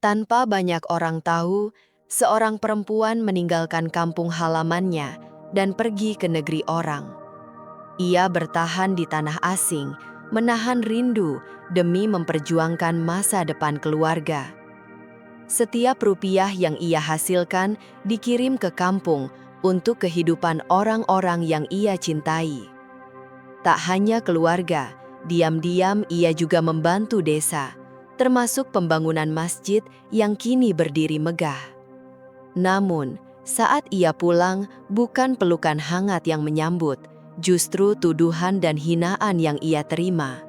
Tanpa banyak orang tahu, seorang perempuan meninggalkan kampung halamannya dan pergi ke negeri orang. Ia bertahan di tanah asing, menahan rindu demi memperjuangkan masa depan keluarga. Setiap rupiah yang ia hasilkan dikirim ke kampung untuk kehidupan orang-orang yang ia cintai. Tak hanya keluarga, diam-diam ia juga membantu desa, termasuk pembangunan masjid yang kini berdiri megah. Namun, saat ia pulang, bukan pelukan hangat yang menyambut, justru tuduhan dan hinaan yang ia terima.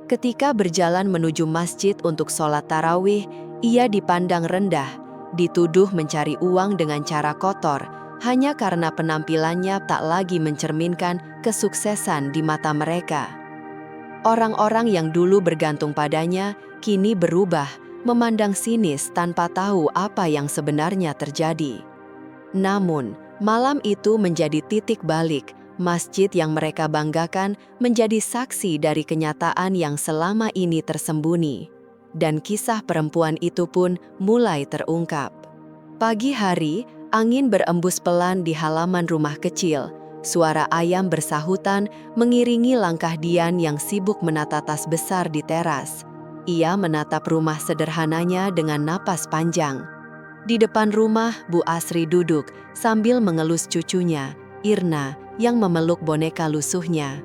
Ketika berjalan menuju masjid untuk sholat tarawih, ia dipandang rendah, dituduh mencari uang dengan cara kotor, hanya karena penampilannya tak lagi mencerminkan kesuksesan di mata mereka. Orang-orang yang dulu bergantung padanya, kini berubah, memandang sinis tanpa tahu apa yang sebenarnya terjadi. Namun, malam itu menjadi titik balik. Masjid yang mereka banggakan menjadi saksi dari kenyataan yang selama ini tersembunyi. Dan kisah perempuan itu pun mulai terungkap. Pagi hari, angin berembus pelan di halaman rumah kecil. Suara ayam bersahutan mengiringi langkah Dian yang sibuk menata tas besar di teras. Ia menatap rumah sederhananya dengan napas panjang. Di depan rumah, Bu Asri duduk sambil mengelus cucunya, Irna, yang memeluk boneka lusuhnya.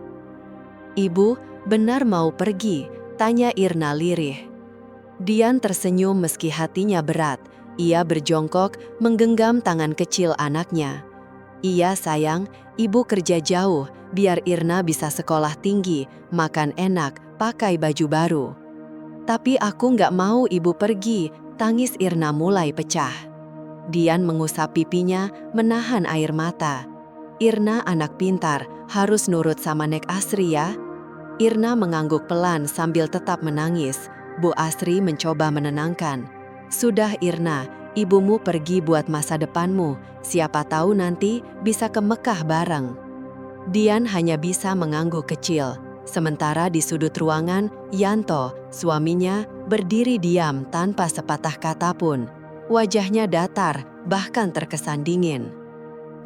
"Ibu, benar mau pergi?" tanya Irna lirih. Dian tersenyum meski hatinya berat. Ia berjongkok, menggenggam tangan kecil anaknya. "Iya sayang, ibu kerja jauh, biar Irna bisa sekolah tinggi, makan enak, pakai baju baru." "Tapi aku nggak mau ibu pergi," tangis Irna mulai pecah. Dian mengusap pipinya, menahan air mata. "Irna anak pintar, harus nurut sama Nek Asri ya." Irna mengangguk pelan sambil tetap menangis. Bu Asri mencoba menenangkan. "Sudah Irna, ibumu pergi buat masa depanmu. Siapa tahu nanti bisa ke Mekah bareng." Dian hanya bisa mengangguk kecil. Sementara di sudut ruangan, Yanto, suaminya, berdiri diam tanpa sepatah kata pun. Wajahnya datar, bahkan terkesan dingin.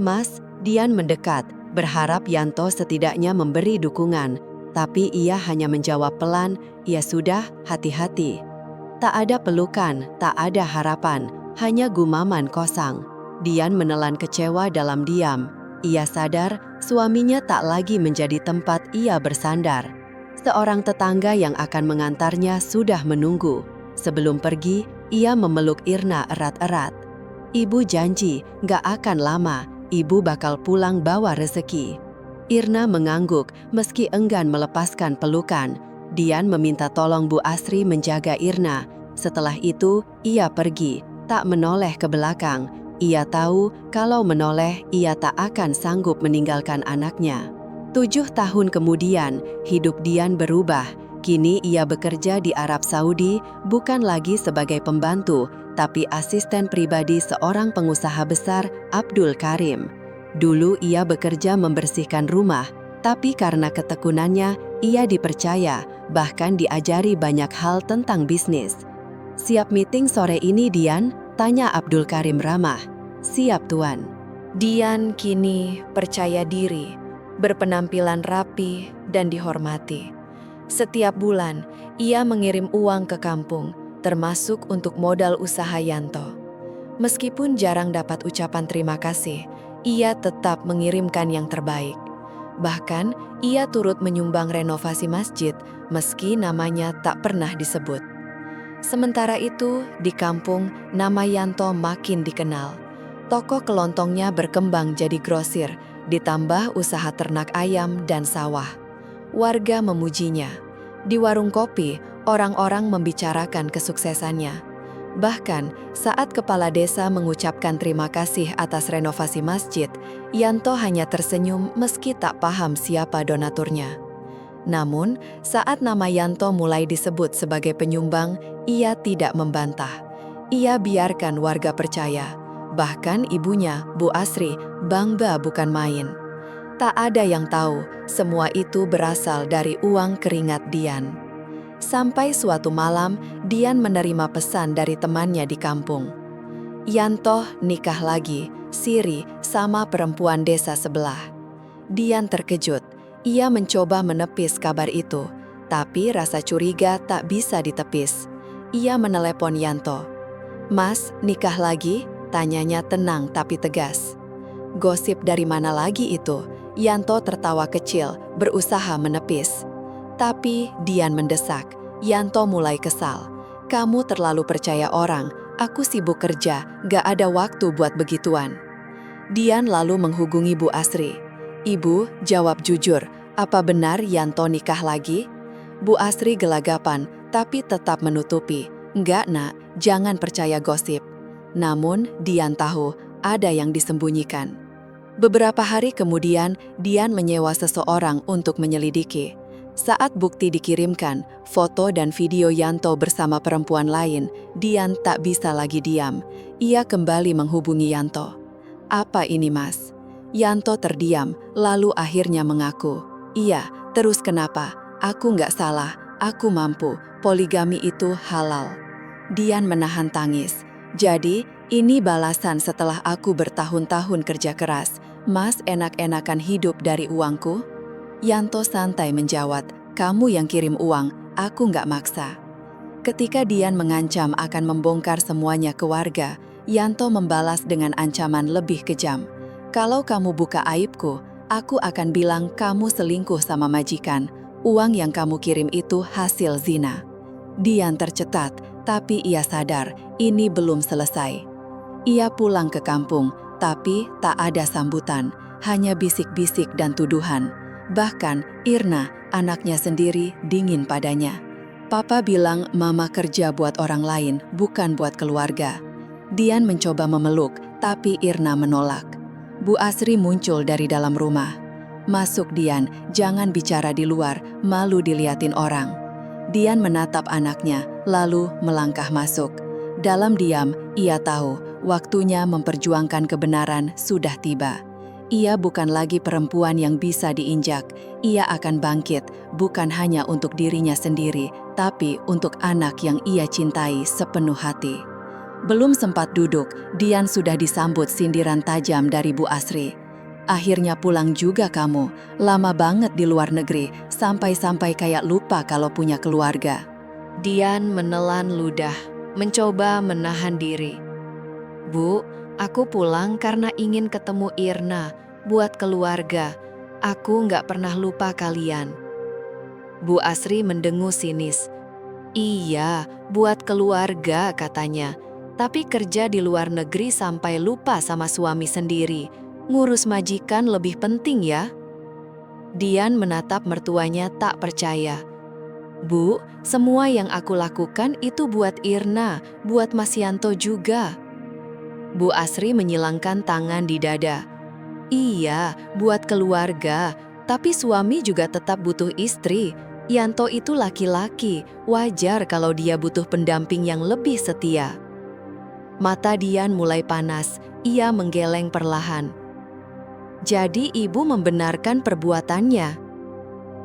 "Mas," Dian mendekat, berharap Yanto setidaknya memberi dukungan. Tapi ia hanya menjawab pelan, "Ya sudah, hati-hati." Tak ada pelukan, tak ada harapan, hanya gumaman kosong. Dian menelan kecewa dalam diam. Ia sadar suaminya tak lagi menjadi tempat ia bersandar. Seorang tetangga yang akan mengantarnya sudah menunggu. Sebelum pergi, ia memeluk Irna erat-erat. "Ibu janji, gak akan lama. Ibu bakal pulang bawa rezeki." Irna mengangguk meski enggan melepaskan pelukan. Dian meminta tolong Bu Asri menjaga Irna. Setelah itu, ia pergi, tak menoleh ke belakang. Ia tahu kalau menoleh, ia tak akan sanggup meninggalkan anaknya. 7 tahun kemudian, hidup Dian berubah. Kini ia bekerja di Arab Saudi, bukan lagi sebagai pembantu, tapi asisten pribadi seorang pengusaha besar, Abdul Karim. Dulu ia bekerja membersihkan rumah, tapi karena ketekunannya, ia dipercaya, bahkan diajari banyak hal tentang bisnis. "Siap meeting sore ini, Dian?" tanya Abdul Karim ramah. "Siap, Tuan." Dian kini percaya diri, berpenampilan rapi dan dihormati. Setiap bulan, ia mengirim uang ke kampung, termasuk untuk modal usaha Yanto. Meskipun jarang dapat ucapan terima kasih, ia tetap mengirimkan yang terbaik. Bahkan, ia turut menyumbang renovasi masjid, meski namanya tak pernah disebut. Sementara itu, di kampung, nama Yanto makin dikenal. Toko kelontongnya berkembang jadi grosir, ditambah usaha ternak ayam dan sawah. Warga memujinya. Di warung kopi, orang-orang membicarakan kesuksesannya. Bahkan, saat kepala desa mengucapkan terima kasih atas renovasi masjid, Yanto hanya tersenyum meski tak paham siapa donaturnya. Namun, saat nama Yanto mulai disebut sebagai penyumbang, ia tidak membantah. Ia biarkan warga percaya. Bahkan ibunya, Bu Asri, bangga bukan main. Tak ada yang tahu, semua itu berasal dari uang keringat Dian. Sampai suatu malam, Dian menerima pesan dari temannya di kampung. Yanto nikah lagi, siri sama perempuan desa sebelah. Dian terkejut. Ia mencoba menepis kabar itu, tapi rasa curiga tak bisa ditepis. Ia menelepon Yanto. "Mas, nikah lagi?" tanyanya tenang tapi tegas. "Gosip dari mana lagi itu?" Yanto tertawa kecil, berusaha menepis. Tapi Dian mendesak. Yanto mulai kesal. "Kamu terlalu percaya orang. Aku sibuk kerja, gak ada waktu buat begituan." Dian lalu menghubungi Bu Asri. "Ibu, jawab jujur, apa benar Yanto nikah lagi?" Bu Asri gelagapan, tapi tetap menutupi. "Enggak nak, jangan percaya gosip." Namun, Dian tahu, ada yang disembunyikan. Beberapa hari kemudian, Dian menyewa seseorang untuk menyelidiki. Saat bukti dikirimkan, foto dan video Yanto bersama perempuan lain, Dian tak bisa lagi diam. Ia kembali menghubungi Yanto. "Apa ini, Mas?" Yanto terdiam, lalu akhirnya mengaku. "Iya, terus kenapa? Aku nggak salah, aku mampu, poligami itu halal." Dian menahan tangis. "Jadi, ini balasan setelah aku bertahun-tahun kerja keras. Mas enak-enakan hidup dari uangku?" Yanto santai menjawab, "Kamu yang kirim uang, aku nggak maksa." Ketika Dian mengancam akan membongkar semuanya ke warga, Yanto membalas dengan ancaman lebih kejam. "Kalau kamu buka aibku, aku akan bilang kamu selingkuh sama majikan. Uang yang kamu kirim itu hasil zina." Dian tercetat, tapi ia sadar ini belum selesai. Ia pulang ke kampung, tapi tak ada sambutan, hanya bisik-bisik dan tuduhan. Bahkan Irna, anaknya sendiri, dingin padanya. "Papa bilang mama kerja buat orang lain, bukan buat keluarga." Dian mencoba memeluk, tapi Irna menolak. Bu Asri muncul dari dalam rumah. "Masuk Dian, jangan bicara di luar, malu diliatin orang." Dian menatap anaknya, lalu melangkah masuk. Dalam diam, ia tahu waktunya memperjuangkan kebenaran sudah tiba. Ia bukan lagi perempuan yang bisa diinjak. Ia akan bangkit, bukan hanya untuk dirinya sendiri, tapi untuk anak yang ia cintai sepenuh hati. Belum sempat duduk, Dian sudah disambut sindiran tajam dari Bu Asri. "Akhirnya pulang juga kamu, lama banget di luar negeri, sampai-sampai kayak lupa kalau punya keluarga." Dian menelan ludah, mencoba menahan diri. "Bu, aku pulang karena ingin ketemu Irna, buat keluarga. Aku nggak pernah lupa kalian." Bu Asri mendengus sinis. "Iya, buat keluarga," katanya. "Tapi kerja di luar negeri sampai lupa sama suami sendiri. Ngurus majikan lebih penting ya?" Dian menatap mertuanya tak percaya. "Bu, semua yang aku lakukan itu buat Irna, buat Mas Yanto juga." Bu Asri menyilangkan tangan di dada. "Iya, buat keluarga, tapi suami juga tetap butuh istri. Yanto itu laki-laki, wajar kalau dia butuh pendamping yang lebih setia." Mata Dian mulai panas, ia menggeleng perlahan. "Jadi ibu membenarkan perbuatannya?"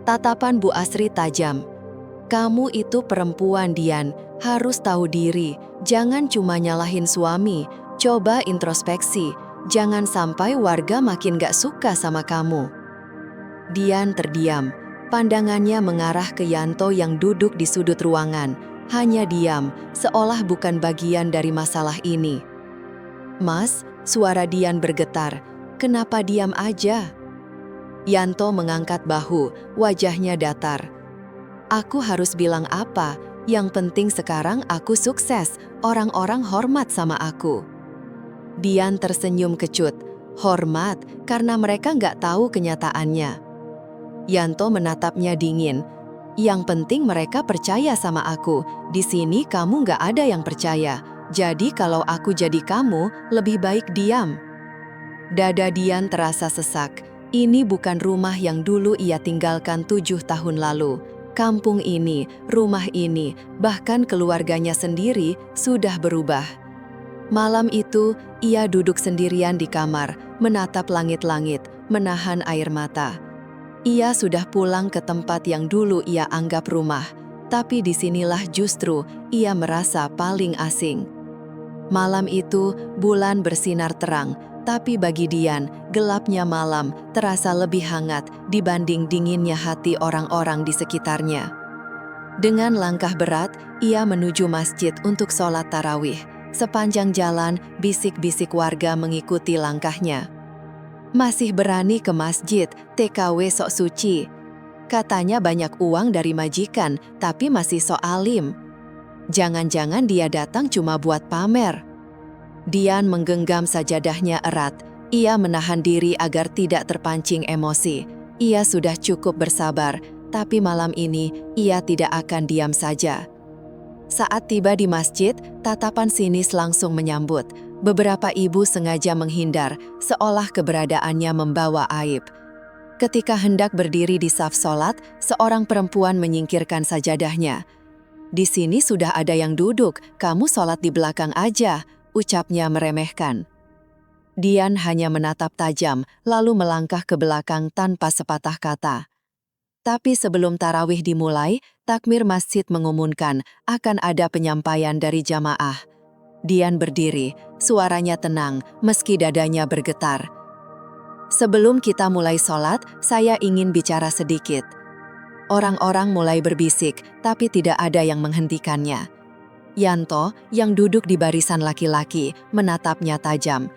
Tatapan Bu Asri tajam. "Kamu itu perempuan, Dian, harus tahu diri, jangan cuma nyalahin suami. Coba introspeksi, jangan sampai warga makin gak suka sama kamu." Dian terdiam, pandangannya mengarah ke Yanto yang duduk di sudut ruangan, hanya diam, seolah bukan bagian dari masalah ini. "Mas," suara Dian bergetar, "kenapa diam aja?" Yanto mengangkat bahu, wajahnya datar. "Aku harus bilang apa? Yang penting sekarang aku sukses, orang-orang hormat sama aku." Dian tersenyum kecut. "Hormat karena mereka nggak tahu kenyataannya." Yanto menatapnya dingin. "Yang penting mereka percaya sama aku. Di sini kamu nggak ada yang percaya. Jadi kalau aku jadi kamu, lebih baik diam." Dada Dian terasa sesak. Ini bukan rumah yang dulu ia tinggalkan 7 tahun lalu. Kampung ini, rumah ini, bahkan keluarganya sendiri sudah berubah. Malam itu, ia duduk sendirian di kamar, menatap langit-langit, menahan air mata. Ia sudah pulang ke tempat yang dulu ia anggap rumah, Tapi disinilah justru ia merasa paling asing. Malam itu, bulan bersinar terang, tapi bagi Dian, gelapnya malam terasa lebih hangat dibanding dinginnya hati orang-orang di sekitarnya. Dengan langkah berat, ia menuju masjid untuk sholat tarawih. Sepanjang jalan, bisik-bisik warga mengikuti langkahnya. Masih berani ke masjid, TKW sok suci. Katanya banyak uang dari majikan, tapi masih sok alim. Jangan-jangan dia datang cuma buat pamer. Dian menggenggam sajadahnya erat. Ia menahan diri agar tidak terpancing emosi. Ia sudah cukup bersabar, tapi malam ini ia tidak akan diam saja. Saat tiba di masjid, tatapan sinis langsung menyambut. Beberapa ibu sengaja menghindar, seolah keberadaannya membawa aib. Ketika hendak berdiri di saf sholat, seorang perempuan menyingkirkan sajadahnya. "Di sini sudah ada yang duduk, kamu sholat di belakang aja," ucapnya meremehkan. Dian hanya menatap tajam, lalu melangkah ke belakang tanpa sepatah kata. Tapi sebelum tarawih dimulai, takmir masjid mengumumkan akan ada penyampaian dari jamaah. Dian berdiri, suaranya tenang meski dadanya bergetar. "Sebelum kita mulai sholat, saya ingin bicara sedikit." Orang-orang mulai berbisik, tapi tidak ada yang menghentikannya. Yanto, yang duduk di barisan laki-laki, menatapnya tajam.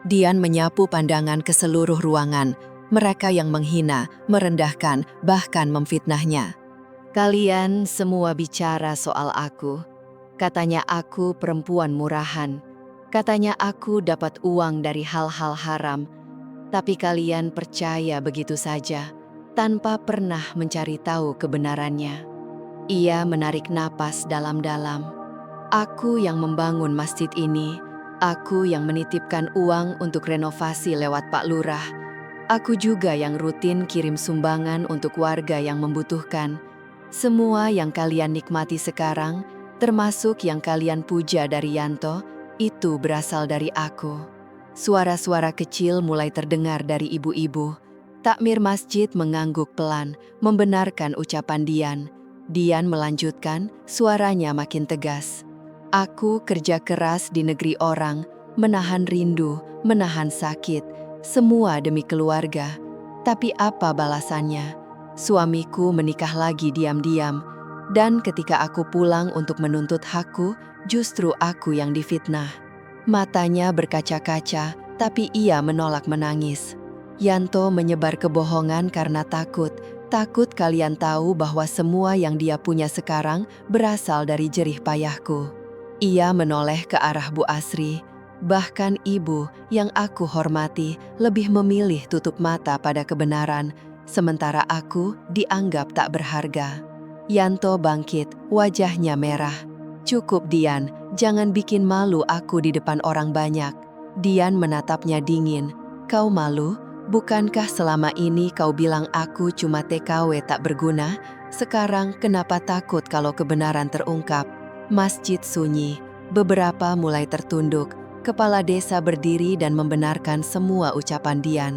Dian menyapu pandangan ke seluruh ruangan. Mereka yang menghina, merendahkan, bahkan memfitnahnya. "Kalian semua bicara soal aku. Katanya aku perempuan murahan. Katanya aku dapat uang dari hal-hal haram. Tapi kalian percaya begitu saja, tanpa pernah mencari tahu kebenarannya." Ia menarik napas dalam-dalam. "Aku yang membangun masjid ini. Aku yang menitipkan uang untuk renovasi lewat Pak Lurah. Aku juga yang rutin kirim sumbangan untuk warga yang membutuhkan. Semua yang kalian nikmati sekarang, termasuk yang kalian puja dari Yanto, itu berasal dari aku." Suara-suara kecil mulai terdengar dari ibu-ibu. Takmir masjid mengangguk pelan, membenarkan ucapan Dian. Dian melanjutkan, suaranya makin tegas. "Aku kerja keras di negeri orang, menahan rindu, menahan sakit, semua demi keluarga. Tapi apa balasannya? Suamiku menikah lagi diam-diam, dan ketika aku pulang untuk menuntut hakku, justru aku yang difitnah." Matanya berkaca-kaca, tapi ia menolak menangis. Yanto menyebar kebohongan karena takut kalian tahu bahwa semua yang dia punya sekarang berasal dari jerih payahku. Ia menoleh ke arah Bu Asri. Bahkan ibu yang aku hormati lebih memilih tutup mata pada kebenaran, sementara aku dianggap tak berharga. Yanto bangkit, wajahnya merah. "Cukup Dian, jangan bikin malu aku di depan orang banyak." Dian menatapnya dingin. "Kau malu? Bukankah selama ini kau bilang aku cuma TKW tak berguna? Sekarang kenapa takut kalau kebenaran terungkap?" Masjid sunyi, beberapa mulai tertunduk. Kepala desa berdiri dan membenarkan semua ucapan Dian.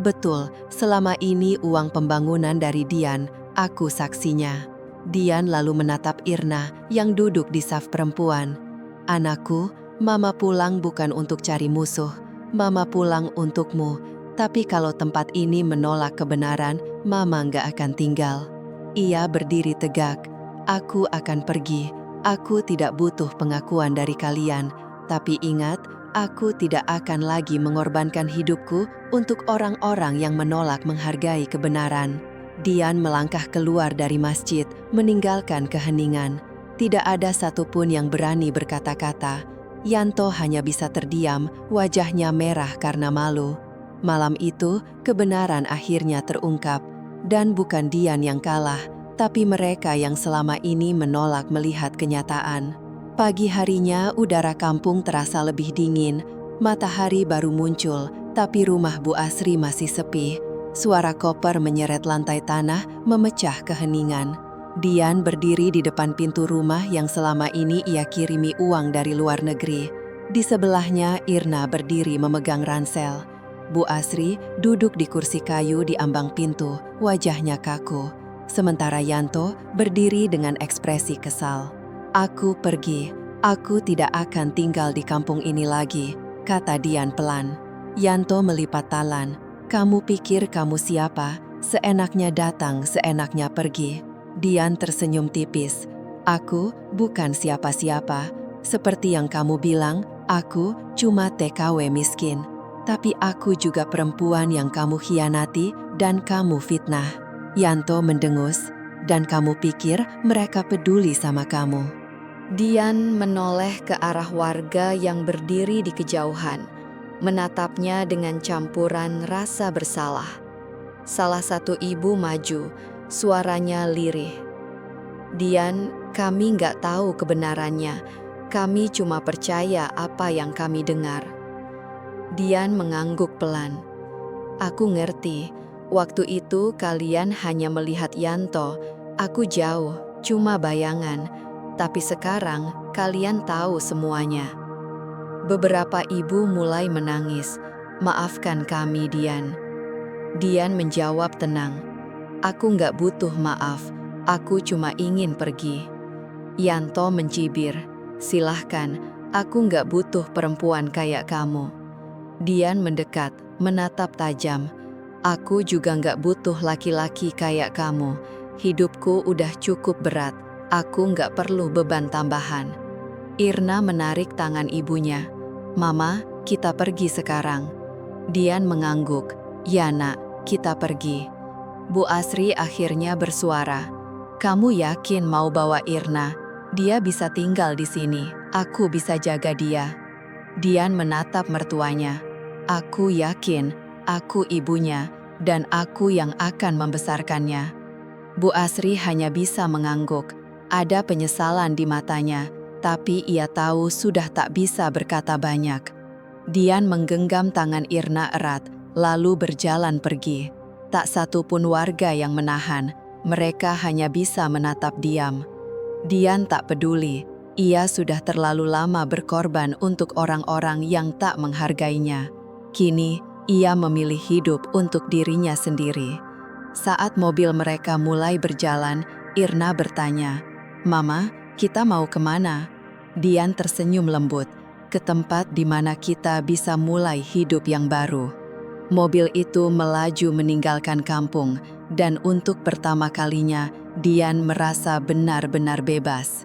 "Betul, selama ini uang pembangunan dari Dian, aku saksinya." Dian lalu menatap Irna yang duduk di saf perempuan. "Anakku, Mama pulang bukan untuk cari musuh. Mama pulang untukmu. Tapi kalau tempat ini menolak kebenaran, Mama nggak akan tinggal." Ia berdiri tegak. "Aku akan pergi. Aku tidak butuh pengakuan dari kalian. Tapi ingat, aku tidak akan lagi mengorbankan hidupku untuk orang-orang yang menolak menghargai kebenaran." Dian melangkah keluar dari masjid, meninggalkan keheningan. Tidak ada satupun yang berani berkata-kata. Yanto hanya bisa terdiam, wajahnya merah karena malu. Malam itu, kebenaran akhirnya terungkap. Dan bukan Dian yang kalah, tapi mereka yang selama ini menolak melihat kenyataan. Pagi harinya, udara kampung terasa lebih dingin. Matahari baru muncul, tapi rumah Bu Asri masih sepi. Suara koper menyeret lantai tanah, memecah keheningan. Dian berdiri di depan pintu rumah yang selama ini ia kirimi uang dari luar negeri. Di sebelahnya, Irna berdiri memegang ransel. Bu Asri duduk di kursi kayu di ambang pintu, wajahnya kaku. Sementara Yanto berdiri dengan ekspresi kesal. "Aku pergi. Aku tidak akan tinggal di kampung ini lagi," kata Dian pelan. Yanto melipat talan. "Kamu pikir kamu siapa? Seenaknya datang, seenaknya pergi." Dian tersenyum tipis. "Aku bukan siapa-siapa. Seperti yang kamu bilang, aku cuma TKW miskin. Tapi aku juga perempuan yang kamu khianati dan kamu fitnah." Yanto mendengus. "Dan kamu pikir mereka peduli sama kamu?" Dian menoleh ke arah warga yang berdiri di kejauhan, menatapnya dengan campuran rasa bersalah. Salah satu ibu maju, suaranya lirih. "Dian, kami nggak tahu kebenarannya. Kami cuma percaya apa yang kami dengar." Dian mengangguk pelan. "Aku ngerti, waktu itu kalian hanya melihat Yanto. Aku jauh, cuma bayangan. Tapi sekarang kalian tahu semuanya." Beberapa ibu mulai menangis. "Maafkan kami, Dian." Dian menjawab tenang. "Aku nggak butuh maaf, aku cuma ingin pergi." Yanto mencibir. "Silahkan, aku nggak butuh perempuan kayak kamu." Dian mendekat, menatap tajam. "Aku juga nggak butuh laki-laki kayak kamu. Hidupku udah cukup berat. Aku nggak perlu beban tambahan." Irna menarik tangan ibunya. "Mama, kita pergi sekarang." Dian mengangguk. "Ya nak, kita pergi." Bu Asri akhirnya bersuara. "Kamu yakin mau bawa Irna? Dia bisa tinggal di sini. Aku bisa jaga dia." Dian menatap mertuanya. "Aku yakin, aku ibunya, dan aku yang akan membesarkannya." Bu Asri hanya bisa mengangguk. Ada penyesalan di matanya, tapi ia tahu sudah tak bisa berkata banyak. Dian menggenggam tangan Irna erat, lalu berjalan pergi. Tak satu pun warga yang menahan, mereka hanya bisa menatap diam. Dian tak peduli, ia sudah terlalu lama berkorban untuk orang-orang yang tak menghargainya. Kini, ia memilih hidup untuk dirinya sendiri. Saat mobil mereka mulai berjalan, Irna bertanya, "Mama, kita mau kemana?" Dian tersenyum lembut, "Ke tempat di mana kita bisa mulai hidup yang baru." Mobil itu melaju meninggalkan kampung, dan untuk pertama kalinya, Dian merasa benar-benar bebas.